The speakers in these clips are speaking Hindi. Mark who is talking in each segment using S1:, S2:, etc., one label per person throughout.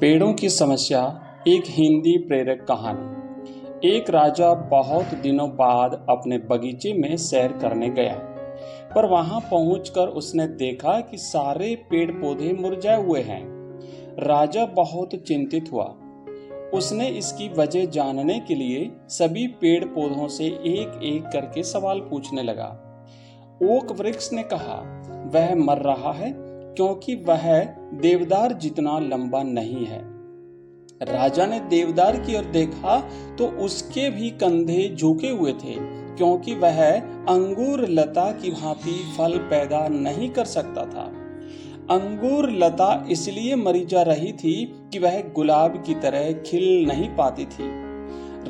S1: पेड़ों की समस्या। एक हिंदी प्रेरक कहानी। एक राजा बहुत दिनों बाद अपने बगीचे में सैर करने गया, पर वहां पहुंचकर उसने देखा कि सारे पेड़ पौधे मुरझाए हुए हैं। राजा बहुत चिंतित हुआ। उसने इसकी वजह जानने के लिए सभी पेड़ पौधों से एक एक करके सवाल पूछने लगा। ओक वृक्ष ने कहा, वह मर रहा है क्योंकि वह देवदार जितना लंबा नहीं है। राजा ने देवदार की ओर देखा तो उसके भी कंधे झुके हुए थे, क्योंकि वह अंगूर लता की भांति फल पैदा नहीं कर सकता था। अंगूर लता इसलिए मरी जा रही थी कि वह गुलाब की तरह खिल नहीं पाती थी।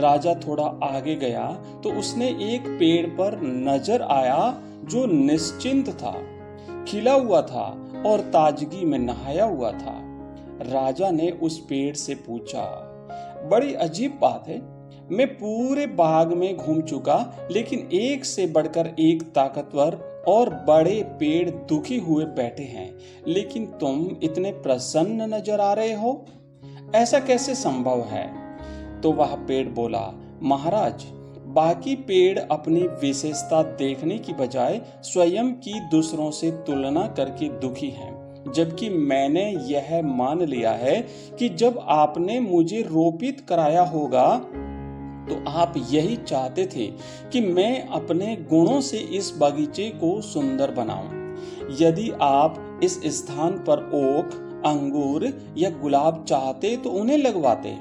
S1: राजा थोड़ा आगे गया तो उसने एक पेड़ पर नजर आया जो निश्चिंत था, खिला हुआ था और ताजगी में नहाया हुआ था। राजा ने उस पेड़ से पूछा, बड़ी अजीब बात है, मैं पूरे बाग में घूम चुका, लेकिन एक से बढ़कर एक ताकतवर और बड़े पेड़ दुखी हुए बैठे हैं, लेकिन तुम इतने प्रसन्न नजर आ रहे हो, ऐसा कैसे संभव है? तो वह पेड़ बोला, महाराज, बाकी पेड़ अपनी विशेषता देखने की बजाय स्वयं की दूसरों से तुलना करके दुखी हैं, जबकि मैंने यह मान लिया है कि जब आपने मुझे रोपित कराया होगा तो आप यही चाहते थे कि मैं अपने गुणों से इस बगीचे को सुंदर बनाऊं। यदि आप इस स्थान पर ओक, अंगूर या गुलाब चाहते तो उन्हें लगवाते।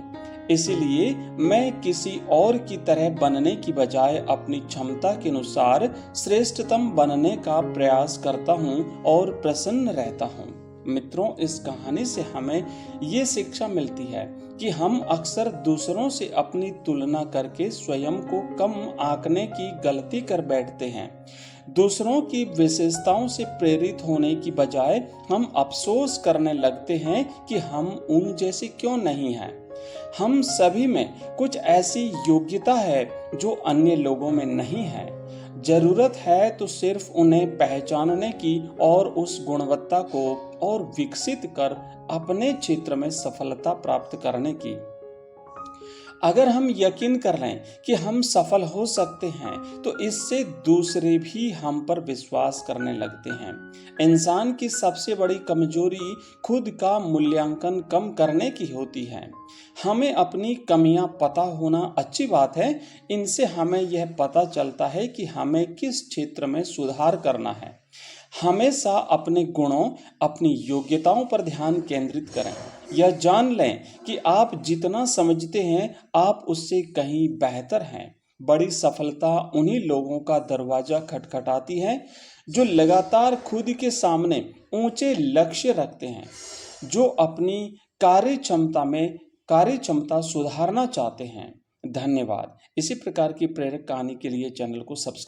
S1: इसलिए मैं किसी और की तरह बनने की बजाय अपनी क्षमता के अनुसार श्रेष्ठतम बनने का प्रयास करता हूं और प्रसन्न रहता हूं। मित्रों, इस कहानी से हमें ये शिक्षा मिलती है कि हम अक्सर दूसरों से अपनी तुलना करके स्वयं को कम आंकने की गलती कर बैठते हैं। दूसरों की विशेषताओं से प्रेरित होने की बजाय हम अफसोस करने लगते हैं कि हम उन जैसे क्यों नहीं हैं। हम सभी में कुछ ऐसी योग्यता है जो अन्य लोगों में नहीं है। जरूरत है तो सिर्फ उन्हें पहचानने की और उस गुणवत्ता को और विकसित कर अपने क्षेत्र में सफलता प्राप्त करने की। अगर हम यकीन कर लें कि हम सफल हो सकते हैं तो इससे दूसरे भी हम पर विश्वास करने लगते हैं। इंसान की सबसे बड़ी कमजोरी खुद का मूल्यांकन कम करने की होती है। हमें अपनी कमियां पता होना अच्छी बात है, इनसे हमें यह पता चलता है कि हमें किस क्षेत्र में सुधार करना है। हमेशा अपने गुणों, अपनी योग्यताओं पर ध्यान केंद्रित करें। यह जान लें कि आप जितना समझते हैं आप उससे कहीं बेहतर हैं। बड़ी सफलता उन्हीं लोगों का दरवाजा खटखटाती है जो लगातार खुद के सामने ऊंचे लक्ष्य रखते हैं, जो अपनी कार्य क्षमता सुधारना चाहते हैं। धन्यवाद। इसी प्रकार की प्रेरक कहानी के लिए चैनल को सब्सक्राइब